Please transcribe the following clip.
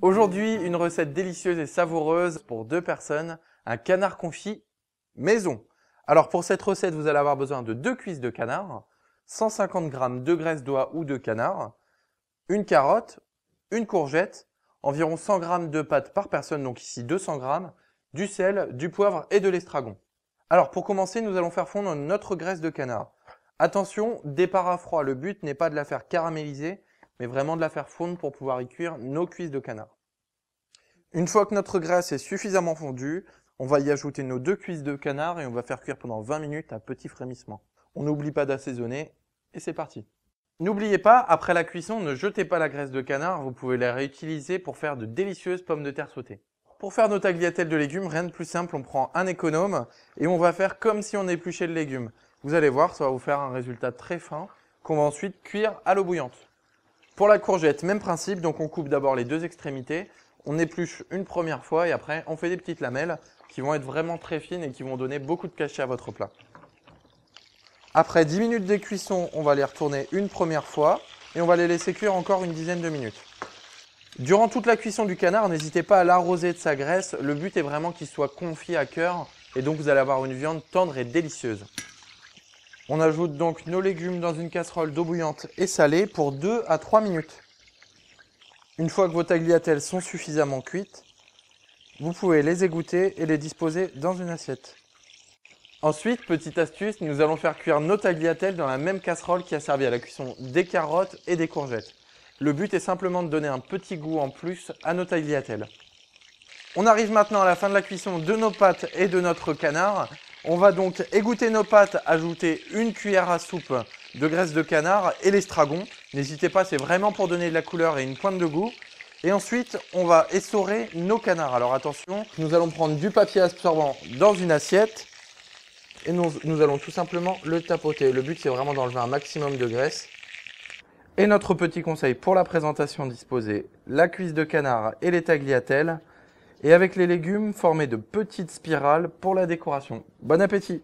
Aujourd'hui, une recette délicieuse et savoureuse pour 2 personnes, un canard confit maison. Alors pour cette recette, vous allez avoir besoin de 2 cuisses de canard, 150 g de graisse d'oie ou de canard, une carotte, une courgette, environ 100 g de pâte par personne, donc ici 200 g, du sel, du poivre et de l'estragon. Alors pour commencer, nous allons faire fondre notre graisse de canard. Attention, départ à froid, le but n'est pas de la faire caraméliser, mais vraiment de la faire fondre pour pouvoir y cuire nos cuisses de canard. Une fois que notre graisse est suffisamment fondue, on va y ajouter nos 2 cuisses de canard et on va faire cuire pendant 20 minutes à petit frémissement. On n'oublie pas d'assaisonner et c'est parti. N'oubliez pas, après la cuisson, ne jetez pas la graisse de canard, vous pouvez la réutiliser pour faire de délicieuses pommes de terre sautées. Pour faire nos tagliatelles de légumes, rien de plus simple, on prend un économe et on va faire comme si on épluchait le légume. Vous allez voir, ça va vous faire un résultat très fin qu'on va ensuite cuire à l'eau bouillante. Pour la courgette, même principe, donc on coupe d'abord les 2 extrémités, on épluche une première fois et après on fait des petites lamelles qui vont être vraiment très fines et qui vont donner beaucoup de cachet à votre plat. Après 10 minutes de cuisson, on va les retourner une première fois et on va les laisser cuire encore une dizaine de minutes. Durant toute la cuisson du canard, n'hésitez pas à l'arroser de sa graisse, le but est vraiment qu'il soit confit à cœur et donc vous allez avoir une viande tendre et délicieuse. On ajoute donc nos légumes dans une casserole d'eau bouillante et salée pour 2 à 3 minutes. Une fois que vos tagliatelles sont suffisamment cuites, vous pouvez les égoutter et les disposer dans une assiette. Ensuite, petite astuce, nous allons faire cuire nos tagliatelles dans la même casserole qui a servi à la cuisson des carottes et des courgettes. Le but est simplement de donner un petit goût en plus à nos tagliatelles. On arrive maintenant à la fin de la cuisson de nos pâtes et de notre canard. On va donc égoutter nos pâtes, ajouter une cuillère à soupe de graisse de canard et l'estragon. N'hésitez pas, c'est vraiment pour donner de la couleur et une pointe de goût. Et ensuite, on va essorer nos canards. Alors attention, nous allons prendre du papier absorbant dans une assiette et nous allons tout simplement le tapoter. Le but, c'est vraiment d'enlever un maximum de graisse. Et notre petit conseil pour la présentation, disposer la cuisse de canard et les tagliatelles. Et avec les légumes, former de petites spirales pour la décoration. Bon appétit!